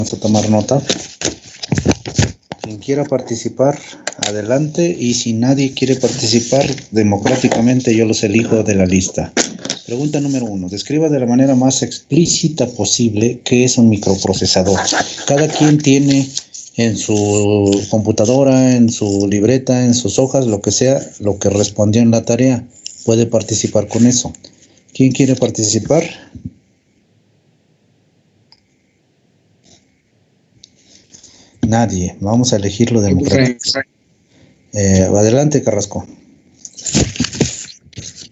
a tomar nota. Quien quiera participar, adelante, y si nadie quiere participar, democráticamente yo los elijo de la lista. Pregunta número 1. Describa de la manera más explícita posible qué es un microprocesador. Cada quien tiene en su computadora, en su libreta, en sus hojas, lo que sea, lo que respondió en la tarea. Puede participar con eso. ¿Quién quiere participar? Nadie. Vamos a elegirlo democráticamente. Adelante, Carrasco.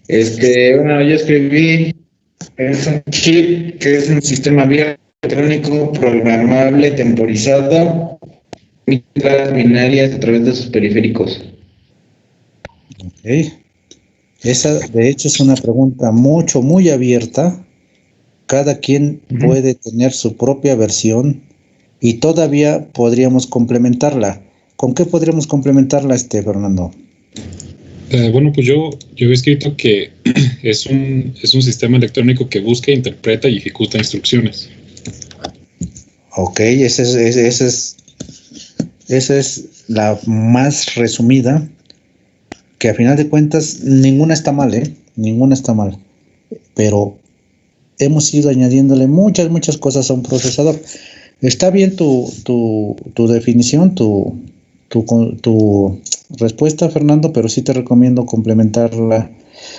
Bueno, yo escribí, es un chip que es un sistema abierto, electrónico, programable, temporizado, entradas binarias a través de sus periféricos. Ok. Esa, de hecho, es una pregunta muy abierta. Cada quien puede tener su propia versión y todavía podríamos complementarla. ¿Con qué podríamos complementarla, Fernando? Bueno, pues yo he escrito que es un sistema electrónico que busca, interpreta y ejecuta instrucciones. Ok, esa es la más resumida, que a final de cuentas ninguna está mal, ninguna está mal, pero hemos ido añadiéndole muchas cosas a un procesador. Está bien tu definición, tu respuesta, Fernando, pero sí te recomiendo complementarla,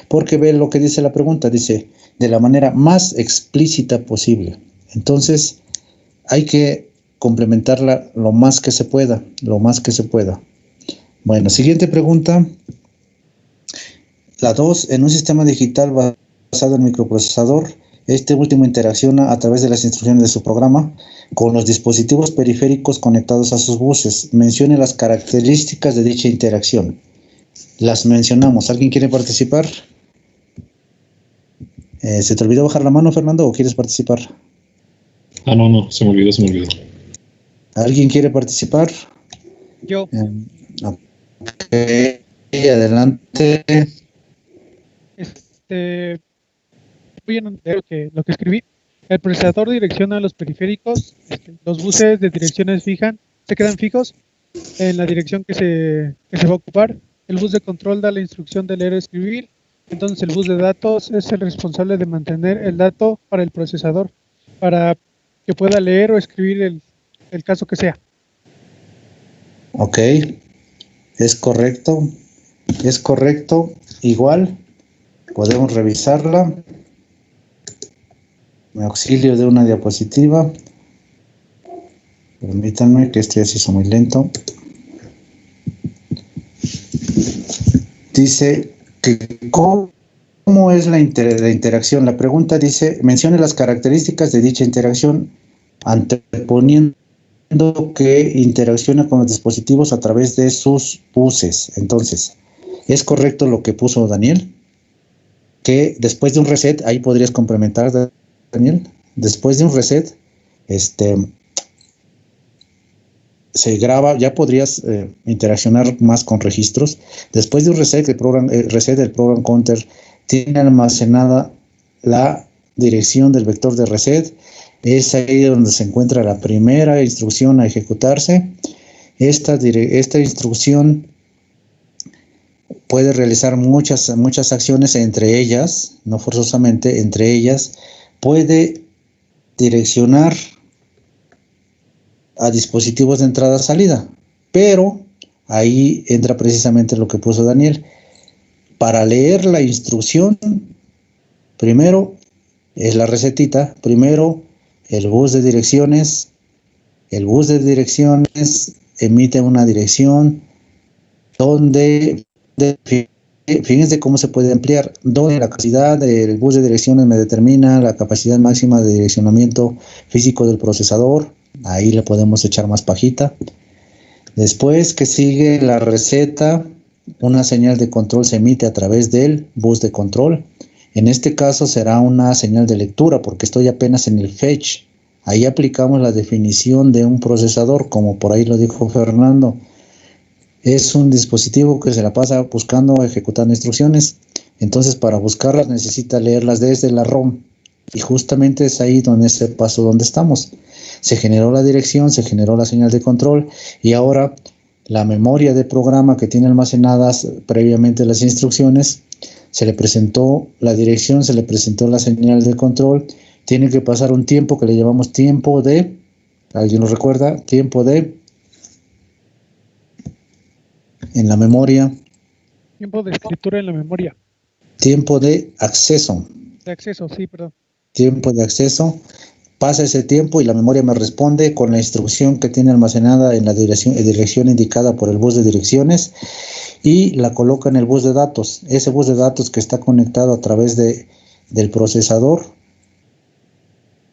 porque ve lo que dice la pregunta, dice de la manera más explícita posible. Entonces hay que complementarla lo más que se pueda. Bueno, siguiente pregunta. La 2. En un sistema digital basado en microprocesador, este último interacciona a través de las instrucciones de su programa con los dispositivos periféricos conectados a sus buses. Mencione las características de dicha interacción. Las mencionamos. ¿Alguien quiere participar? ¿Se te olvidó bajar la mano, Fernando, o quieres participar? No, se me olvidó. ¿Alguien quiere participar? Yo. Ok, adelante. Voy a leer lo que escribí. El procesador direcciona los periféricos. Los buses de direcciones se quedan fijos en la dirección que se va a ocupar. El bus de control da la instrucción de leer o escribir. Entonces el bus de datos es el responsable de mantener el dato para el procesador, para que pueda leer o escribir el caso que sea. Ok, es correcto. Igual, podemos revisarla. Me auxilio de una diapositiva. Permítanme, que este ya se hizo muy lento. Dice que ¿cómo es la interacción? La pregunta dice, mencione las características de dicha interacción, anteponiendo que interacciona con los dispositivos a través de sus buses. Entonces, ¿es correcto lo que puso Daniel? Que después de un reset, ahí podrías complementar, Daniel, después de un reset, se graba, ya podrías interaccionar más con registros. Después de un reset, el program counter tiene almacenada la dirección del vector de reset. Es ahí donde se encuentra la primera instrucción a ejecutarse. Esta instrucción puede realizar muchas acciones, entre ellas, no forzosamente, entre ellas, puede direccionar a dispositivos de entrada-salida, pero ahí entra precisamente lo que puso Daniel. Para leer la instrucción, primero es la recetita, primero el bus de direcciones emite una dirección donde, fíjense cómo se puede ampliar, donde la capacidad del bus de direcciones me determina la capacidad máxima de direccionamiento físico del procesador. Ahí le podemos echar más pajita. Después que sigue la receta, una señal de control se emite a través del bus de control. En este caso será una señal de lectura porque estoy apenas en el fetch. Ahí aplicamos la definición de un procesador, como por ahí lo dijo Fernando. Es un dispositivo que se la pasa buscando, ejecutando instrucciones. Entonces, para buscarlas necesita leerlas desde la ROM. Y justamente es ahí donde es el paso donde estamos. Se generó la dirección, se generó la señal de control y ahora la memoria de programa que tiene almacenadas previamente las instrucciones, se le presentó la dirección, se le presentó la señal de control, tiene que pasar un tiempo que le llamamos tiempo de, ¿alguien lo recuerda? Tiempo de, en la memoria. Tiempo de escritura en la memoria. Tiempo de acceso. De acceso, sí, perdón. Tiempo de acceso. Pasa ese tiempo y la memoria me responde con la instrucción que tiene almacenada en la dirección indicada por el bus de direcciones y la coloca en el bus de datos. Ese bus de datos que está conectado a través del procesador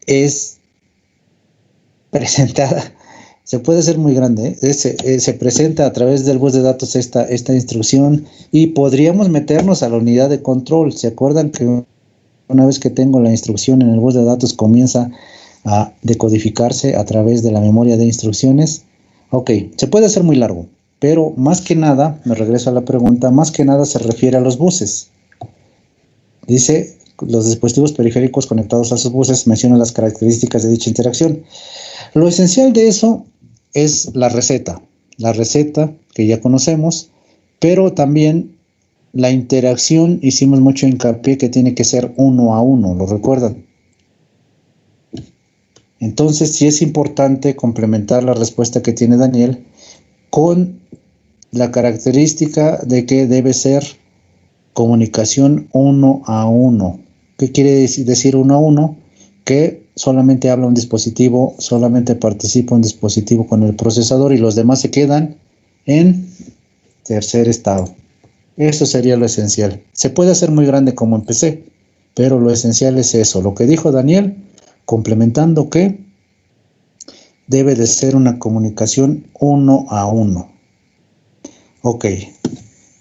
es presentada, se puede hacer muy grande, se presenta a través del bus de datos esta instrucción y podríamos meternos a la unidad de control. ¿Se acuerdan que una vez que tengo la instrucción en el bus de datos comienza a decodificarse a través de la memoria de instrucciones? Ok, se puede hacer muy largo, pero más que nada, me regreso a la pregunta, más que nada se refiere a los buses. Dice, los dispositivos periféricos conectados a sus buses mencionan las características de dicha interacción. Lo esencial de eso es la receta que ya conocemos, pero también la interacción, hicimos mucho hincapié que tiene que ser 1 a 1, ¿lo recuerdan? Entonces sí es importante complementar la respuesta que tiene Daniel con la característica de que debe ser comunicación 1 a 1. ¿Qué quiere decir 1 a 1? Que solamente habla un dispositivo, solamente participa un dispositivo con el procesador y los demás se quedan en tercer estado. Eso sería lo esencial. Se puede hacer muy grande como empecé, pero lo esencial es eso. Lo que dijo Daniel, complementando que debe de ser una comunicación 1 a 1. Ok.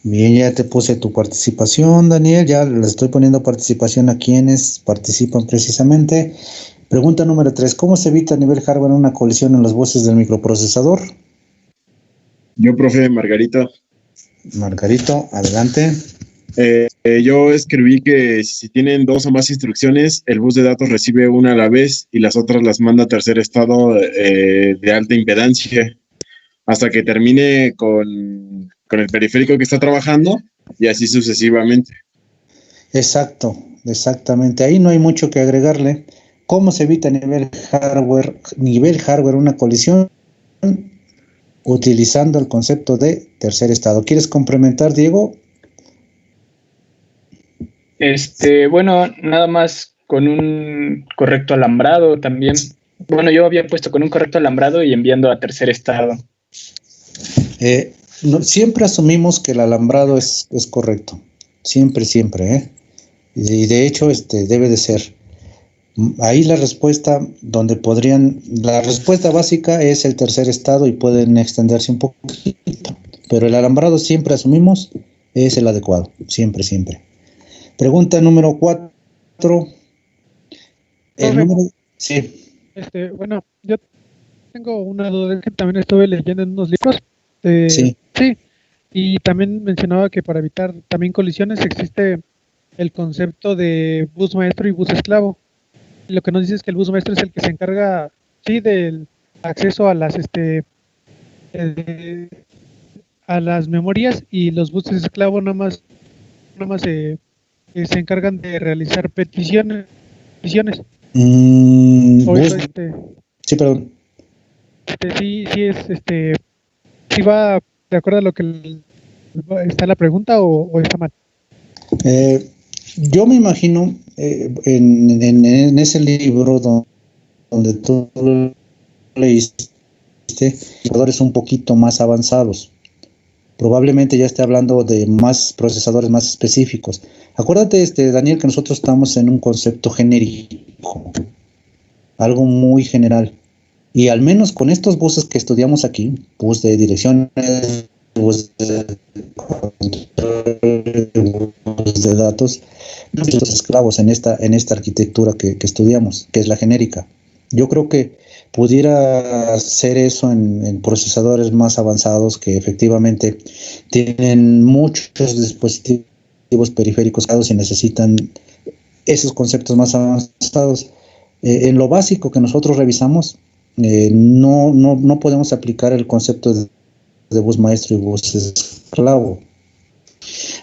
Bien, ya te puse tu participación, Daniel. Ya le estoy poniendo participación a quienes participan precisamente. Pregunta número 3. ¿Cómo se evita a nivel hardware una colisión en los buses del microprocesador? Yo, profe Margarito. Margarito, adelante. Yo escribí que si tienen 2 o más instrucciones, el bus de datos recibe una a la vez y las otras las manda a tercer estado de alta impedancia hasta que termine con el periférico que está trabajando y así sucesivamente. Exacto, exactamente. Ahí no hay mucho que agregarle. ¿Cómo se evita a nivel hardware una colisión? Utilizando el concepto de tercer estado. ¿Quieres complementar, Diego? Bueno, nada más con un correcto alambrado también. Bueno, yo había puesto con un correcto alambrado y enviando a tercer estado. Siempre asumimos que el alambrado es correcto. Siempre, ¿eh? Y de hecho, debe de ser. Ahí la respuesta la respuesta básica es el tercer estado y pueden extenderse un poquito, pero el alambrado siempre asumimos es el adecuado, siempre. Pregunta número 4. Sí. Bueno, yo tengo una duda que también estuve leyendo en unos libros. Sí. Sí, y también mencionaba que para evitar también colisiones existe el concepto de bus maestro y bus esclavo. Lo que nos dice es que el bus maestro es el que se encarga, sí, del acceso a las memorias, y los buses esclavo nada más se encargan de realizar peticiones. Sí, perdón. ¿Sí va de acuerdo a lo que está la pregunta o está mal? Yo me imagino en ese libro donde tú leíste procesadores un poquito más avanzados. Probablemente ya esté hablando de más procesadores más específicos. Acuérdate, Daniel, que nosotros estamos en un concepto genérico, algo muy general. Y al menos con estos buses que estudiamos aquí, bus de direcciones, bus de control, bus de datos, los esclavos en esta arquitectura que estudiamos, que es la genérica. Yo creo que pudiera ser eso en procesadores más avanzados que efectivamente tienen muchos dispositivos periféricos y necesitan esos conceptos más avanzados. En lo básico que nosotros revisamos, no podemos aplicar el concepto de bus maestro y bus esclavo.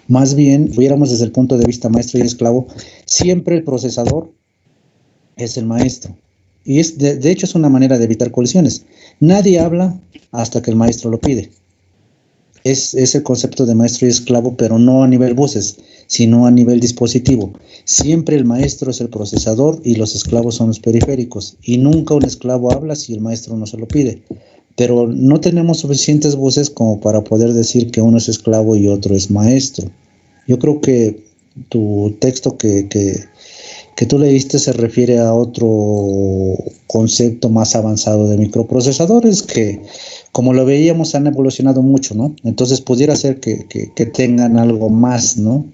Más bien, viéramos desde el punto de vista maestro y esclavo, siempre el procesador es el maestro. Y de hecho es una manera de evitar colisiones. Nadie habla hasta que el maestro lo pide. Es el concepto de maestro y esclavo, pero no a nivel buses, sino a nivel dispositivo. Siempre el maestro es el procesador y los esclavos son los periféricos. Y nunca un esclavo habla si el maestro no se lo pide. Pero no tenemos suficientes buses como para poder decir que uno es esclavo y otro es maestro. Yo creo que tu texto que tú leíste se refiere a otro concepto más avanzado de microprocesadores que, como lo veíamos, han evolucionado mucho, ¿no? Entonces pudiera ser que tengan algo más, ¿no?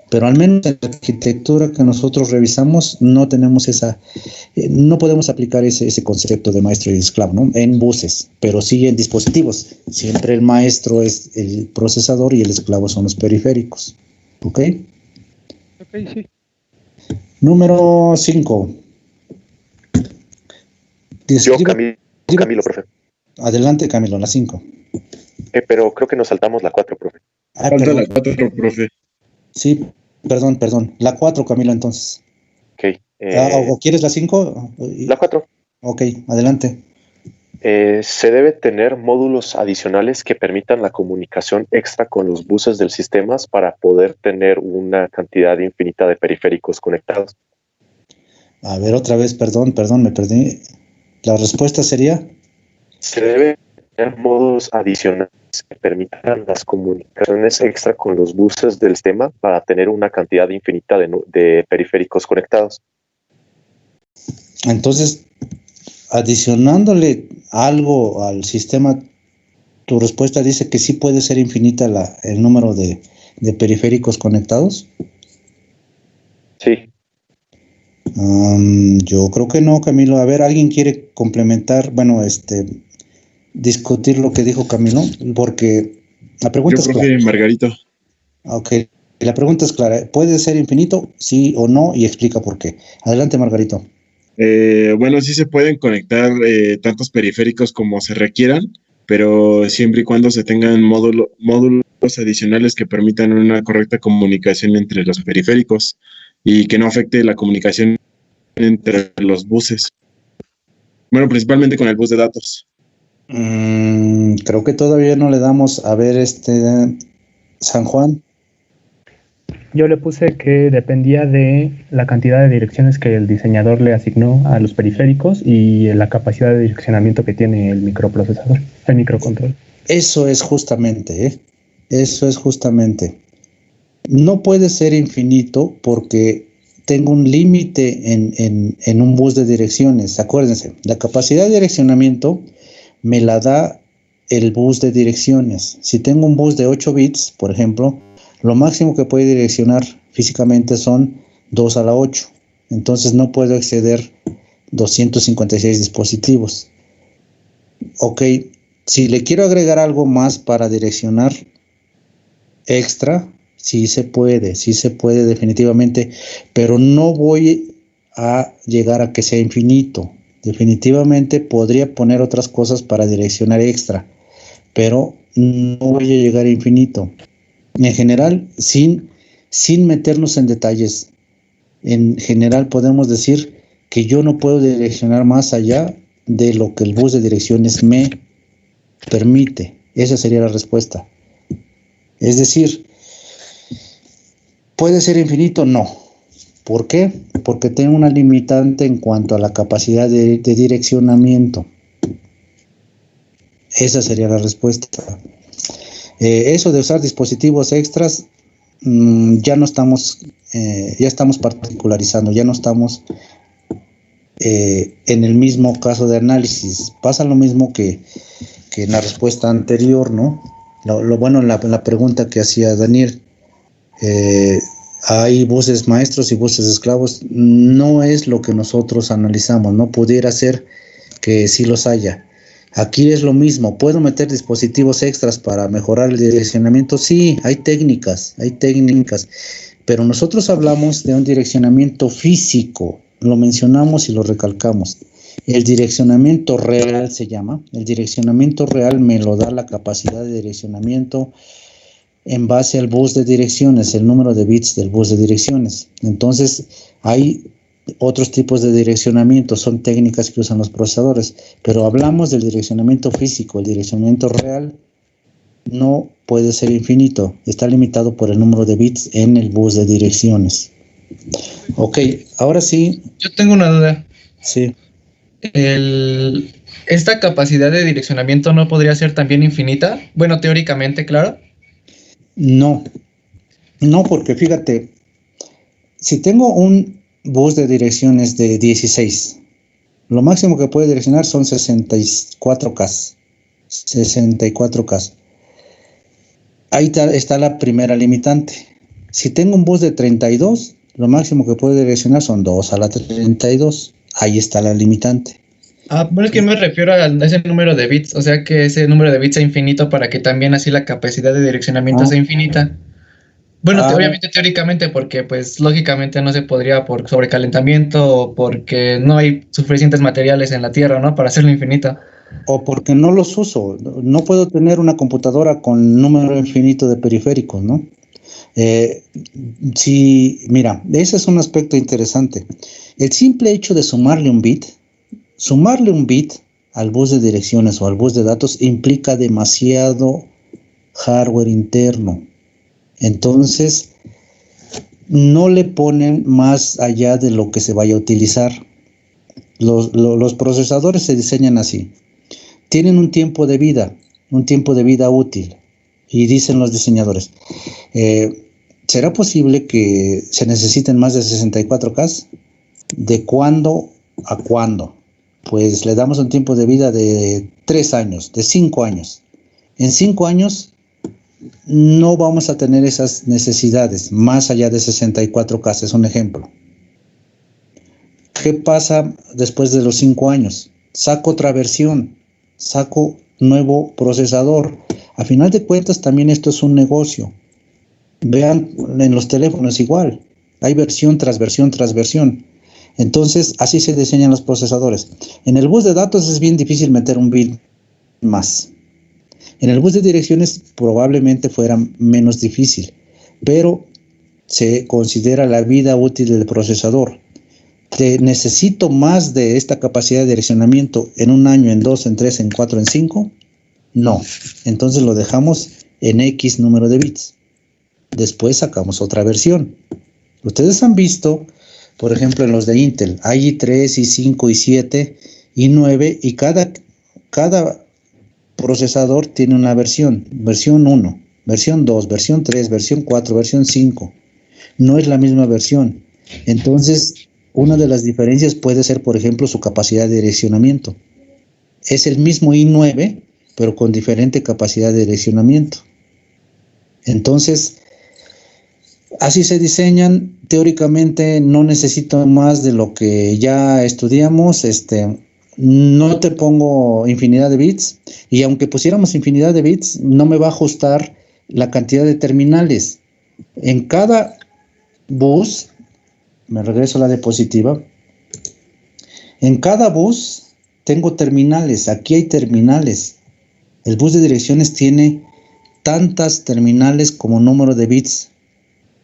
Pero al menos en la arquitectura que nosotros revisamos no tenemos no podemos aplicar ese concepto de maestro y esclavo, ¿no? En buses, pero sí en dispositivos. Siempre el maestro es el procesador y el esclavo son los periféricos. ¿Ok? Ok, sí. Número 5. Yo, Camilo, profe. Adelante, Camilo, la 5. Pero creo que nos saltamos la 4, profe. Falta la 4, profe. Sí, perdón. La 4, Camilo, entonces. Ok. ¿O quieres la 5? La 4. Ok, adelante. Se debe tener módulos adicionales que permitan la comunicación extra con los buses del sistema para poder tener una cantidad infinita de periféricos conectados. A ver, otra vez, perdón, me perdí. La respuesta sería... Se debe tener módulos adicionales que permitan las comunicaciones extra con los buses del sistema para tener una cantidad infinita de periféricos conectados. Entonces, adicionándole algo al sistema, tu respuesta dice que sí puede ser infinita el número de periféricos conectados. Sí. Yo creo que no, Camilo. A ver, ¿alguien quiere complementar, discutir lo que dijo Camilo? Porque la pregunta es clara. Margarito. Ok, la pregunta es clara. ¿Puede ser infinito? Sí o no, y explica por qué. Adelante, Margarito. Bueno, sí se pueden conectar tantos periféricos como se requieran, pero siempre y cuando se tengan módulos adicionales que permitan una correcta comunicación entre los periféricos y que no afecte la comunicación entre los buses. Bueno, principalmente con el bus de datos. Creo que todavía no le damos. A ver, San Juan. Yo le puse que dependía de la cantidad de direcciones que el diseñador le asignó a los periféricos y la capacidad de direccionamiento que tiene el microprocesador, el microcontrol. Eso es justamente, No puede ser infinito porque tengo un límite en un bus de direcciones. Acuérdense, la capacidad de direccionamiento me la da el bus de direcciones. Si tengo un bus de 8 bits, por ejemplo, lo máximo que puede direccionar físicamente son 2 a la 8. Entonces no puedo exceder 256 dispositivos. Ok, si le quiero agregar algo más para direccionar extra, sí se puede definitivamente, pero no voy a llegar a que sea infinito. Definitivamente podría poner otras cosas para direccionar extra, pero no voy a llegar a infinito. En general, sin meternos en detalles, en general podemos decir que yo no puedo direccionar más allá de lo que el bus de direcciones me permite. Esa sería la respuesta. Es decir, ¿puede ser infinito? No. ¿Por qué? Porque tengo una limitante en cuanto a la capacidad de direccionamiento. Esa sería la respuesta. Eso de usar dispositivos extras, ya no estamos, ya estamos particularizando, ya no estamos en el mismo caso de análisis. Pasa lo mismo que en la respuesta anterior, ¿no? Lo bueno en la pregunta que hacía Daniel, hay buses maestros y buses esclavos, no es lo que nosotros analizamos, ¿no? Pudiera ser que sí los haya. Aquí es lo mismo, ¿puedo meter dispositivos extras para mejorar el direccionamiento? Sí, hay técnicas, pero nosotros hablamos de un direccionamiento físico, lo mencionamos y lo recalcamos. El direccionamiento real se llama. El direccionamiento real me lo da la capacidad de direccionamiento en base al bus de direcciones, el número de bits del bus de direcciones. Entonces, hay otros tipos de direccionamiento, son técnicas que usan los procesadores, pero hablamos del direccionamiento físico. El direccionamiento real no puede ser infinito, está limitado por el número de bits en el bus de direcciones. Ok, ahora sí. Yo tengo una duda. Sí. ¿Esta capacidad de direccionamiento no podría ser también infinita? Bueno, teóricamente, claro. No, porque fíjate, si tengo un bus de direcciones de 16, lo máximo que puede direccionar son 64K. 64K. Ahí está la primera limitante. Si tengo un bus de 32, lo máximo que puede direccionar son 2 a la 32. Ahí está la limitante. Bueno, es que me refiero a ese número de bits, o sea que ese número de bits sea infinito para que también así la capacidad de direccionamiento sea infinita. Bueno, obviamente teóricamente, porque pues lógicamente no se podría por sobrecalentamiento o porque no hay suficientes materiales en la Tierra, ¿no? Para hacerlo infinito. O porque no los uso. No puedo tener una computadora con número infinito de periféricos, ¿no? Sí, mira, ese es un aspecto interesante. El simple hecho de sumarle un bit al bus de direcciones o al bus de datos implica demasiado hardware interno. Entonces, no le ponen más allá de lo que se vaya a utilizar. Los procesadores se diseñan así. Tienen un tiempo de vida útil. Y dicen los diseñadores, ¿será posible que se necesiten más de 64K? ¿De cuándo a cuándo? Pues le damos un tiempo de vida de 3 años, de 5 años. En 5 años no vamos a tener esas necesidades más allá de 64K, es un ejemplo. ¿Qué pasa después de los 5 años? Saco otra versión, saco nuevo procesador. A final de cuentas también esto es un negocio. Vean en los teléfonos igual, hay versión tras versión tras versión. Entonces así se diseñan los procesadores. En el bus de datos es bien difícil meter un bit más. En el bus de direcciones probablemente fuera menos difícil, pero se considera la vida útil del procesador. ¿Necesito más de esta capacidad de direccionamiento en un año, en 2, en 3, en 4, en 5? No. Entonces lo dejamos en X número de bits. Después sacamos otra versión. Ustedes han visto, por ejemplo, en los de Intel, hay i3, i5, i7, i9, y cada procesador tiene una versión 1, versión 2, versión 3, versión 4, versión 5. No es la misma versión. Entonces, una de las diferencias puede ser, por ejemplo, su capacidad de direccionamiento. Es el mismo i9, pero con diferente capacidad de direccionamiento. Entonces, así se diseñan. Teóricamente no necesito más de lo que ya estudiamos. No te pongo infinidad de bits, y aunque pusiéramos infinidad de bits, no me va a ajustar la cantidad de terminales. En cada bus, me regreso a la diapositiva, en cada bus tengo terminales. Aquí hay terminales. El bus de direcciones tiene tantas terminales como número de bits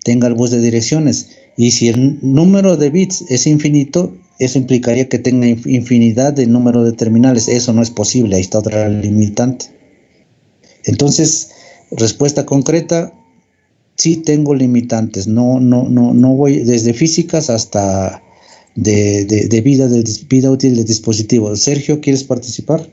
tenga el bus de direcciones, y si el número de bits es infinito, eso implicaría que tenga infinidad de número de terminales. Eso no es posible, ahí está otra limitante. Entonces, respuesta concreta, sí tengo limitantes. No voy desde físicas hasta de vida útil del dispositivo. Sergio, ¿quieres participar?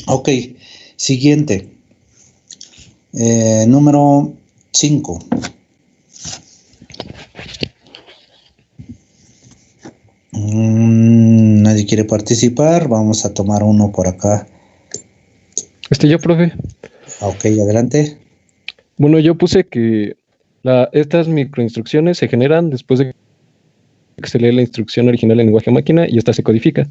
Ok, siguiente. Número 5. Nadie quiere participar. Vamos a tomar uno por acá. Yo, profe. Ok, adelante. Bueno, yo puse que estas microinstrucciones se generan después de que se lee la instrucción original en lenguaje máquina y esta se codifica.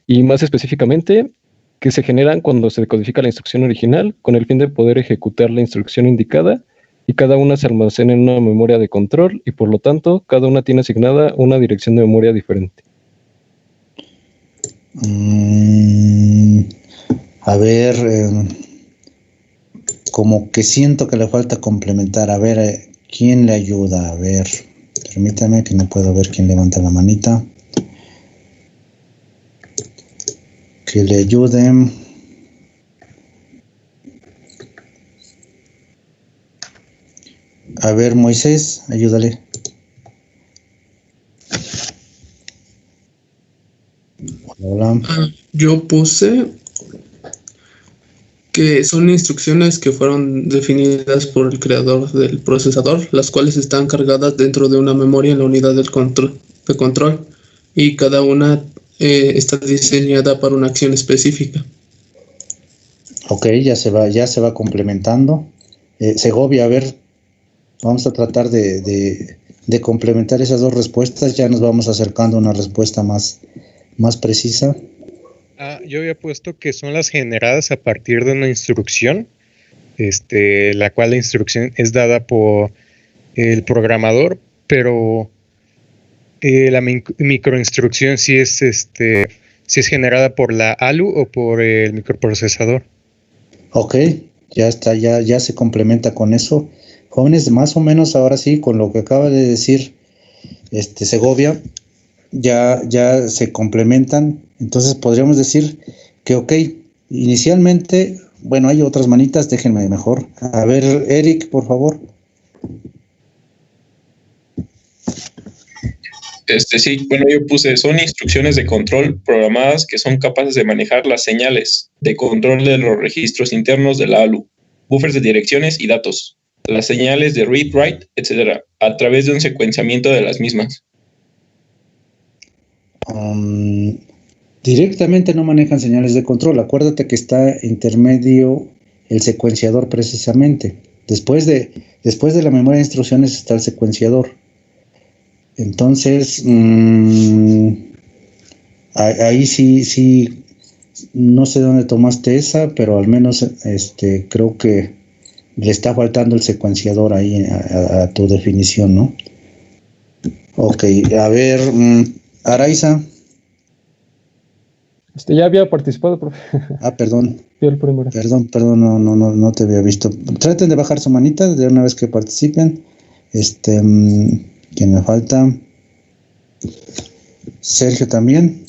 Y más específicamente, que se generan cuando se decodifica la instrucción original con el fin de poder ejecutar la instrucción indicada, y cada una se almacena en una memoria de control y por lo tanto cada una tiene asignada una dirección de memoria diferente. A ver, como que siento que le falta complementar. A ver, ¿quién le ayuda? A ver, permítame que no puedo ver quién levanta la manita. Que le ayuden. A ver, Moisés, ayúdale. Hola. Yo puse que son instrucciones que fueron definidas por el creador del procesador, las cuales están cargadas dentro de una memoria en la unidad de control y cada una está diseñada para una acción específica. Ok, ya se va complementando. Segovia, a ver, vamos a tratar de complementar esas dos respuestas. Ya nos vamos acercando a una respuesta más precisa. Yo había puesto que son las generadas a partir de una instrucción, la cual la instrucción es dada por el programador, pero la microinstrucción sí es generada por la ALU o por el microprocesador. Ok, ya está, ya se complementa con eso. Jóvenes, más o menos ahora sí, con lo que acaba de decir Segovia, ya se complementan. Entonces podríamos decir que ok, inicialmente, bueno, hay otras manitas, déjenme mejor. A ver, Eric, por favor. Sí, bueno, yo puse, son instrucciones de control programadas que son capaces de manejar las señales de control de los registros internos de la ALU, buffers de direcciones y datos, las señales de read, write, etcétera, a través de un secuenciamiento de las mismas. Directamente no manejan señales de control. Acuérdate que está intermedio el secuenciador precisamente. Después de la memoria de instrucciones está el secuenciador. Entonces, ahí sí, no sé dónde tomaste esa, pero al menos creo que le está faltando el secuenciador ahí a tu definición, ¿no? Ok, a ver, Araiza. Ya había participado, profe. Perdón. Fui el primero. Perdón, no te había visto. Traten de bajar su manita de una vez que participen. ¿Quién me falta? Sergio también.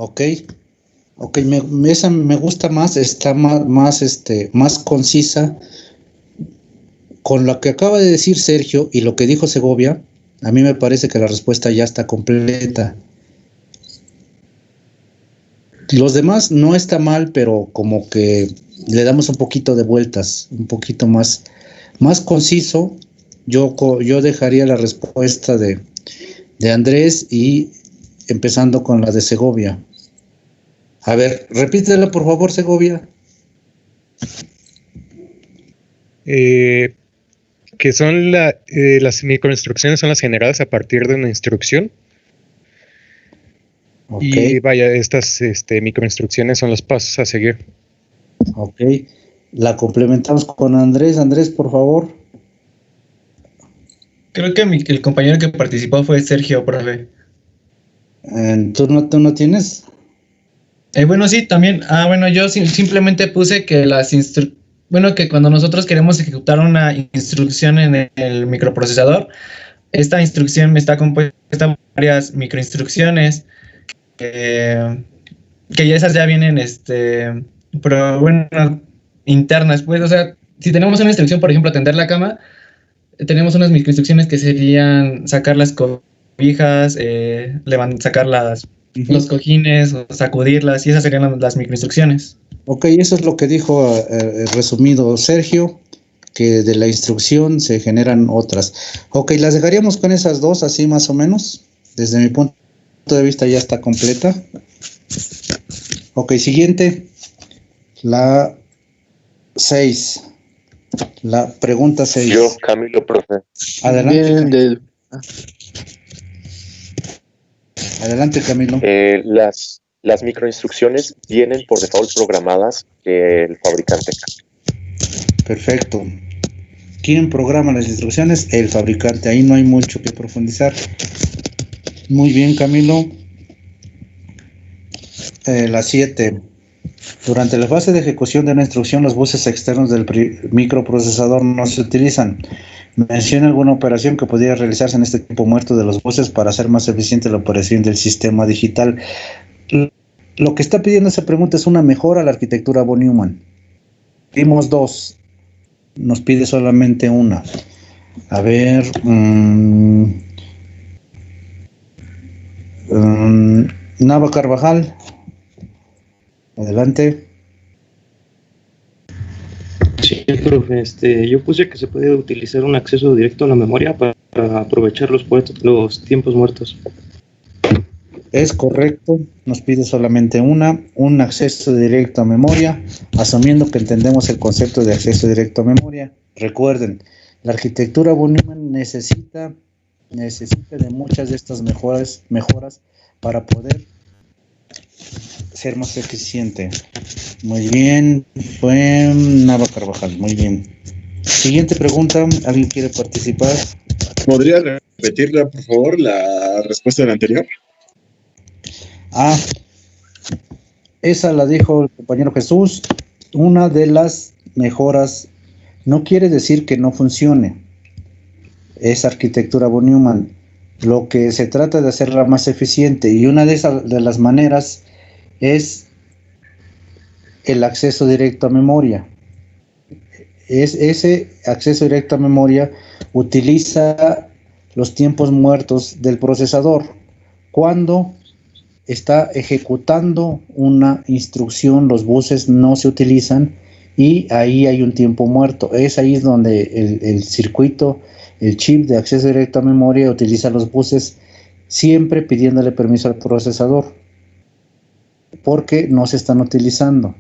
Ok, esa me gusta más, está más concisa. Con lo que acaba de decir Sergio y lo que dijo Segovia, a mí me parece que la respuesta ya está completa. Los demás no está mal, pero como que le damos un poquito de vueltas, un poquito más conciso. Yo dejaría la respuesta de Andrés y empezando con la de Segovia. A ver, repítela por favor, Segovia. Que son las microinstrucciones son las generadas a partir de una instrucción. Okay. Y vaya, estas microinstrucciones son los pasos a seguir. Ok, la complementamos con Andrés. Andrés, por favor. Creo que el compañero que participó fue Sergio, profe. ¿Tú no tienes? Bueno, sí, también. Bueno, yo simplemente puse que que cuando nosotros queremos ejecutar una instrucción en el microprocesador, esta instrucción está compuesta de varias microinstrucciones que ya esas ya vienen, pero bueno, internas, pues, o sea, si tenemos una instrucción, por ejemplo, tender la cama, tenemos unas microinstrucciones que serían sacar las cobijas, sacar los cojines, o sacudirlas, y esas serían las microinstrucciones. Ok, eso es lo que dijo resumido Sergio, que de la instrucción se generan otras. Ok, las dejaríamos con esas dos, así más o menos. Desde mi punto de vista ya está completa. Ok, siguiente. La 6. La pregunta 6. Yo, Camilo, profe. Adelante. Adelante, Camilo. Las microinstrucciones vienen por default programadas que el fabricante. Perfecto. ¿Quién programa las instrucciones? El fabricante. Ahí no hay mucho que profundizar. Muy bien, Camilo. La 7. Durante la fase de ejecución de una instrucción, los buses externos del microprocesador no se utilizan. Menciona alguna operación que podría realizarse en este tiempo muerto de los buses para hacer más eficiente la operación del sistema digital. Lo que está pidiendo esa pregunta es una mejora a la arquitectura von Neumann. Vimos 2. Nos pide solamente una. A ver. Nava Carvajal. Adelante. Sí, profe, yo puse que se puede utilizar un acceso directo a la memoria para aprovechar los tiempos muertos. Es correcto, nos pide solamente un acceso directo a memoria, asumiendo que entendemos el concepto de acceso directo a memoria. Recuerden, la arquitectura von Neumann necesita de muchas de estas mejoras para poder ser más eficiente. Muy bien, fue Nava Carvajal, muy bien. Siguiente pregunta, ¿alguien quiere participar? ¿Podría repetirla, por favor, la respuesta de la anterior? Esa la dijo el compañero Jesús. Una de las mejoras no quiere decir que no funcione. Es arquitectura von Neumann. Lo que se trata de hacerla más eficiente, y una de las maneras es el acceso directo a memoria. Ese acceso directo a memoria utiliza los tiempos muertos del procesador. Cuando está ejecutando una instrucción, los buses no se utilizan y ahí hay un tiempo muerto. Es ahí donde el circuito, el chip de acceso directo a memoria utiliza los buses, siempre pidiéndole permiso al procesador, porque no se están utilizando.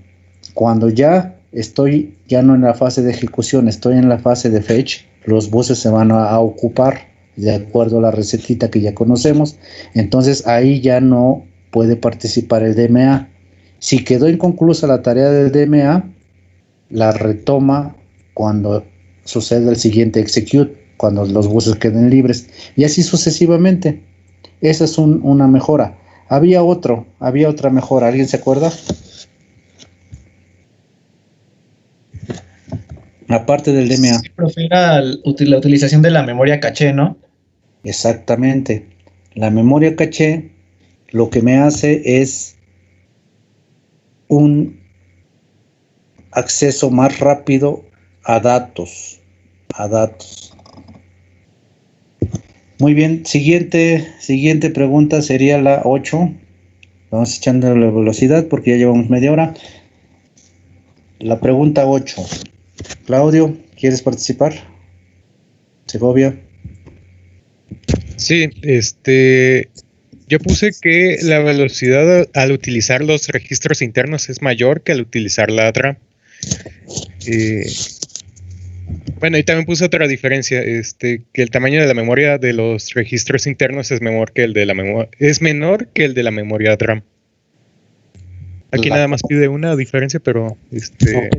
Cuando ya no en la fase de ejecución, estoy en la fase de fetch, los buses se van a ocupar de acuerdo a la recetita que ya conocemos. Entonces ahí ya no puede participar el DMA. Si quedó inconclusa la tarea del DMA, la retoma cuando sucede el siguiente execute, cuando los buses queden libres, y así sucesivamente. Esa es una mejora. Había otra mejora, ¿alguien se acuerda? Aparte del DMA. Sí, profe, era la utilización de la memoria caché, ¿no? Exactamente. La memoria caché lo que me hace es un acceso más rápido a datos. Muy bien, siguiente pregunta sería la 8. Vamos echando la velocidad porque ya llevamos media hora. La pregunta 8. Claudio, ¿quieres participar? Segovia. Sí, yo puse que la velocidad al utilizar los registros internos es mayor que al utilizar la DRAM. Bueno, y también puse otra diferencia, que el tamaño de la memoria de los registros internos es menor que el de la memoria DRAM. Aquí nada más pide una diferencia, pero Okay.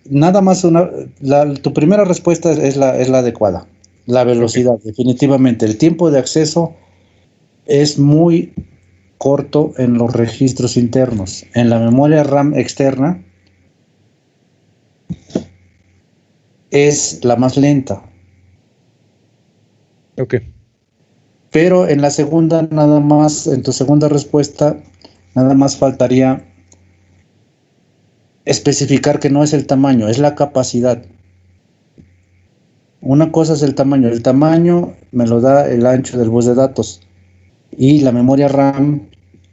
Nada más tu primera respuesta es la adecuada. La velocidad, okay. Definitivamente. El tiempo de acceso es muy corto en los registros internos. En la memoria RAM externa es la más lenta. Ok. Pero en la segunda, en tu segunda respuesta, nada más faltaría especificar que no es el tamaño, es la capacidad. Una cosa es el tamaño me lo da el ancho del bus de datos, y la memoria RAM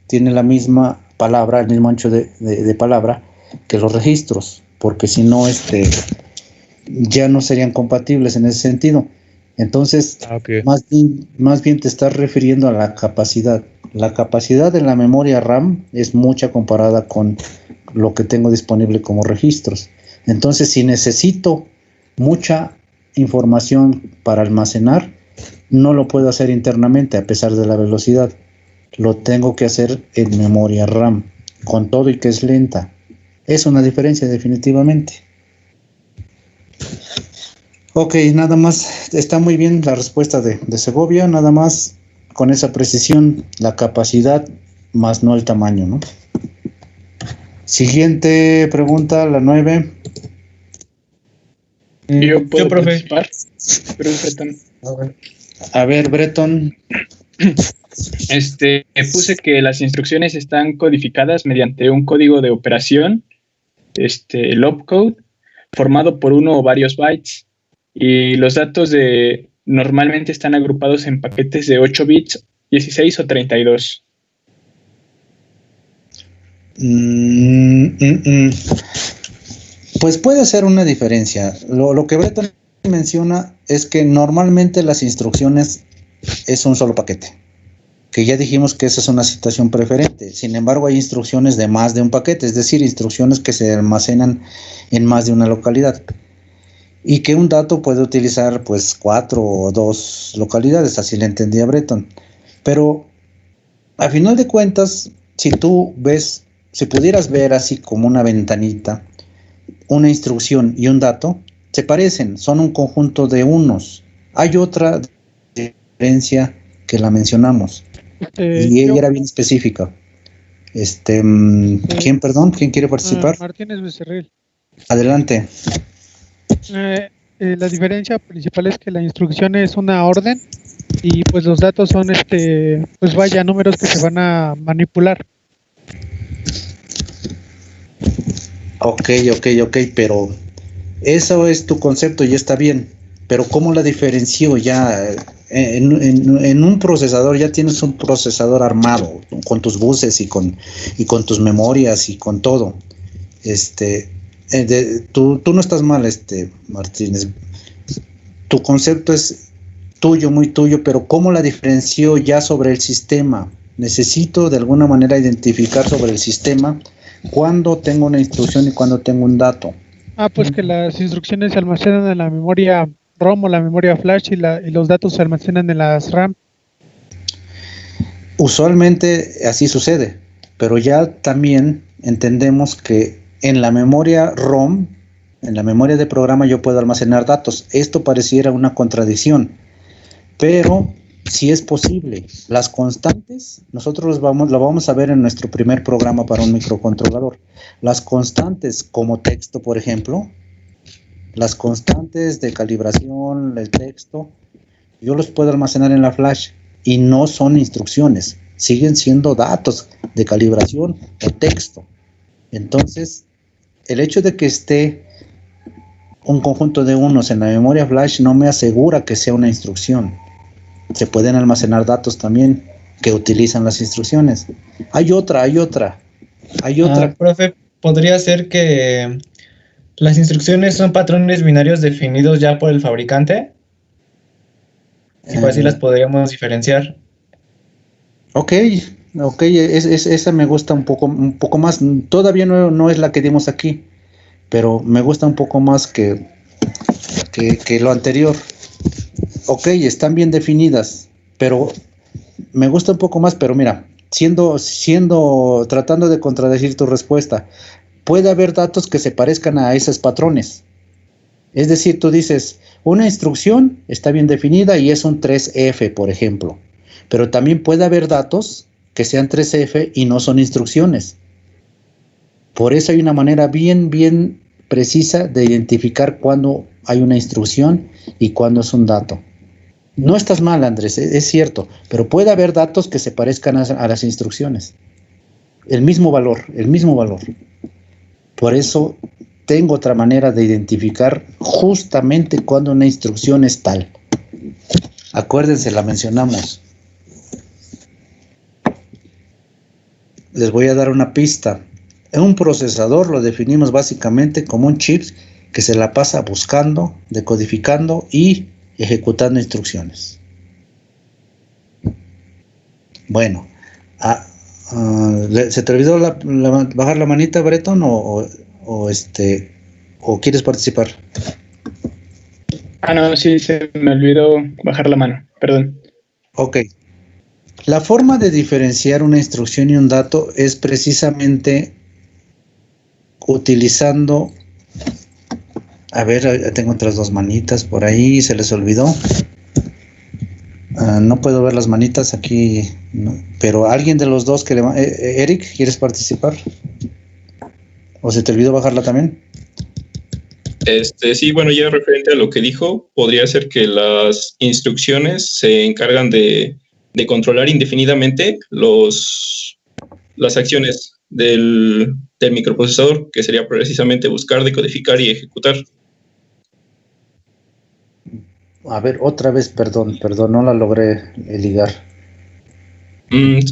tiene la misma palabra, el mismo ancho de palabra que los registros, porque si no, ya no serían compatibles en ese sentido. Entonces, okay. más bien te estás refiriendo a la capacidad. La capacidad de la memoria RAM es mucha comparada con lo que tengo disponible como registros. Entonces, si necesito mucha información para almacenar, no lo puedo hacer internamente a pesar de la velocidad. Lo tengo que hacer en memoria RAM, con todo y que es lenta. Es una diferencia definitivamente. Ok, nada más, está muy bien la respuesta de Segovia, nada más con esa precisión, la capacidad más no el tamaño, ¿no? Siguiente pregunta, la 9. Yo puedo participar. A ver, Breton. Puse que las instrucciones están codificadas mediante un código de operación, el opcode, formado por uno o varios bytes, y los datos normalmente están agrupados en paquetes de 8 bits, 16 o 32. Pues puede ser una diferencia. Lo que Breton menciona es que normalmente las instrucciones es un solo paquete, que ya dijimos que esa es una situación preferente. Sin embargo, hay instrucciones de más de un paquete, es decir, instrucciones que se almacenan en más de una localidad, y que un dato puede utilizar pues 4 o 2 localidades, así le entendí a Breton. Pero a final de cuentas, si pudieras ver así como una ventanita, una instrucción y un dato, se parecen, son un conjunto de unos. Hay otra diferencia que la mencionamos, y ella era bien específica. ¿Quién quiere participar? Martínez Becerril. Adelante. La diferencia principal es que la instrucción es una orden y pues los datos son números que se van a manipular. Ok, pero eso es tu concepto y está bien, pero ¿cómo la diferencio ya? En un procesador ya tienes un procesador armado con tus buses y con tus memorias y con todo. Tú no estás mal, Martínez. Tu concepto es tuyo, muy tuyo, pero ¿cómo la diferencio ya sobre el sistema? Necesito de alguna manera identificar sobre el sistema cuándo tengo una instrucción y cuándo tengo un dato. Pues que las instrucciones se almacenan en la memoria ROM o la memoria flash y los datos se almacenan en las RAM. Usualmente así sucede, pero ya también entendemos que en la memoria ROM, en la memoria de programa, yo puedo almacenar datos. Esto pareciera una contradicción, pero sí es posible. Las constantes, nosotros lo vamos a ver en nuestro primer programa para un microcontrolador. Las constantes como texto, por ejemplo, las constantes de calibración, el texto, yo los puedo almacenar en la flash y no son instrucciones, siguen siendo datos de calibración o texto. Entonces, el hecho de que esté un conjunto de unos en la memoria flash no me asegura que sea una instrucción. Se pueden almacenar datos también que utilizan las instrucciones. Hay otra. Profe, ¿podría ser que las instrucciones son patrones binarios definidos ya por el fabricante? Y pues así las podríamos diferenciar. Ok, esa me gusta un poco más. Todavía no es la que dimos aquí, pero me gusta un poco más que lo anterior. Ok, están bien definidas, pero me gusta un poco más. Pero mira, tratando de contradecir tu respuesta, puede haber datos que se parezcan a esos patrones. Es decir, tú dices, una instrucción está bien definida y es un 3F, por ejemplo. Pero también puede haber datos que sean 3F y no son instrucciones. Por eso hay una manera bien precisa de identificar cuándo hay una instrucción y cuándo es un dato. No estás mal, Andrés, es cierto, pero puede haber datos que se parezcan a las instrucciones. El mismo valor. Por eso tengo otra manera de identificar justamente cuándo una instrucción es tal. Acuérdense, la mencionamos. Les voy a dar una pista. En un procesador lo definimos básicamente como un chip que se la pasa buscando, decodificando y ejecutando instrucciones. Bueno, ¿Se te olvidó bajar la manita, Breton, o quieres participar? No, sí, se me olvidó bajar la mano, perdón. Ok. La forma de diferenciar una instrucción y un dato es precisamente utilizando... A ver, tengo otras dos manitas por ahí, se les olvidó. No puedo ver las manitas aquí, no, pero alguien de los dos que Eric, ¿quieres participar? ¿O se te olvidó bajarla también? Sí, bueno, ya referente a lo que dijo, podría ser que las instrucciones se encargan de controlar indefinidamente las acciones del microprocesador, que sería precisamente buscar, decodificar y ejecutar. A ver, otra vez, perdón, no la logré ligar.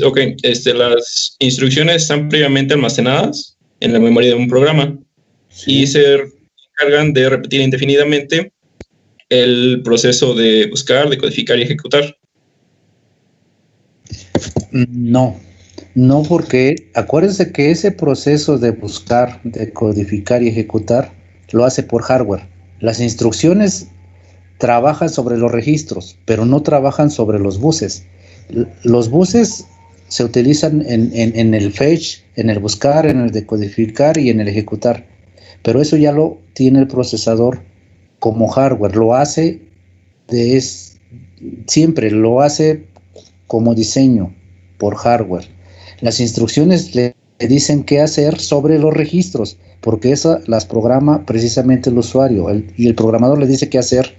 Ok, las instrucciones están previamente almacenadas en la memoria de un programa, sí, y se encargan de repetir indefinidamente el proceso de buscar, decodificar y ejecutar. No, porque acuérdense que ese proceso de buscar, decodificar y ejecutar lo hace por hardware. Las instrucciones trabajan sobre los registros, pero no trabajan sobre los buses. Los buses se utilizan en el fetch, en el buscar, en el decodificar y en el ejecutar, pero eso ya lo tiene el procesador como hardware, lo hace siempre lo hace como diseño por hardware. Las instrucciones le dicen qué hacer sobre los registros, porque eso las programa precisamente el usuario, y el programador le dice qué hacer,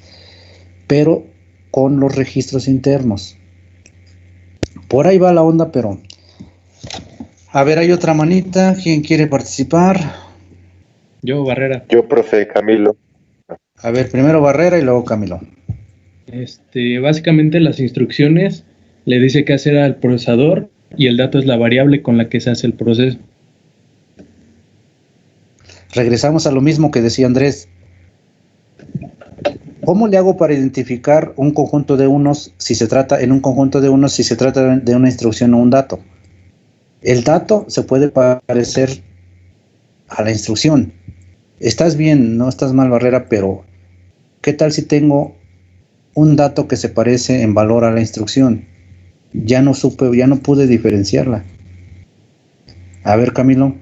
pero con los registros internos. Por ahí va la onda, pero... A ver, hay otra manita. ¿Quién quiere participar? Yo, Barrera. Yo, profe Camilo. A ver, primero Barrera y luego Camilo. Básicamente las instrucciones le dice qué hacer al procesador y el dato es la variable con la que se hace el proceso. Regresamos a lo mismo que decía Andrés. ¿Cómo le hago para identificar un conjunto de unos si se trata de una instrucción o un dato? El dato se puede parecer a la instrucción. Estás bien, no estás mal, Barrera, pero ¿qué tal si tengo un dato que se parece en valor a la instrucción? Ya no pude diferenciarla. A ver, Camilo.